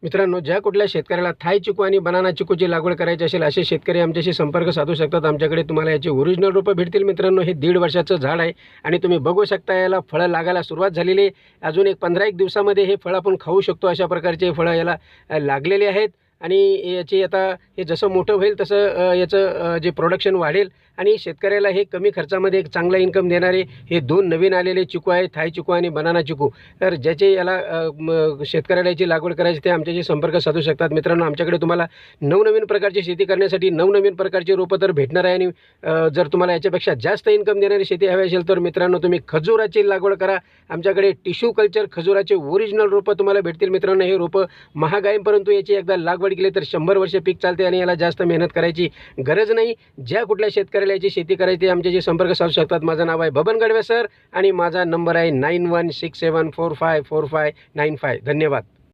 मित्रांनो, ज्या कुठल्या शेतकऱ्याला थाय चिकू आणि बनाना चिकूची लागवड करायची असेल असे शेतकरी आमच्याशी संपर्क साधू शकतात. आमच्याकडे तुम्हाला याची ओरिजिनल रोपं भेटतील. मित्रांनो, हे 1.5 वर्षाचं झाड आहे आणि तुम्ही बघू शकता याला फळं लागायला सुरुवात झालेली आहे. अजून एक 15-1 दिवसामध्ये हे फळ आपण खाऊ शकतो अशा प्रकारचे फळं याला लागलेले आहेत. आणि याची आता हे जसं मोठं होईल तसं याचं जे प्रोडक्शन वाढेल आणि शेतकऱ्याला हे कमी खर्चामध्ये एक चांगला इन्कम देणारे हे 2 नवीन आलेले चिकू आहे, थाय चिकू आणि बनाना चिकू. तर ज्याचे याला शेतकऱ्याला याची लागवड करायची ते आमच्याशी संपर्क साधू शकतात. मित्रांनो, आमच्याकडे तुम्हाला नवनवीन प्रकारची शेती करण्यासाठी नवनवीन प्रकारची रोपं तर भेटणार आहे. आणि जर तुम्हाला याच्यापेक्षा जास्त इन्कम देणारी शेती हवी असेल तर मित्रांनो तुम्ही खजुराची लागवड करा. आमच्याकडे टिश्यू कल्चर खजुराचे ओरिजिनल रोपं तुम्हाला भेटतील. मित्रांनो, हे रोपं महाग आहे, परंतु याची एकदा लागवड केली तर 100 वर्ष पीक चालते आणि याला जास्त मेहनत करायची गरज नाही. ज्या कुठल्या शेतकऱ्याला याची शेती करायची आमच्याशी संपर्क साधू शकतात. माझं नाव आहे बबन गडवे सर आणि माझा नंबर आहे 9167454595. धन्यवाद.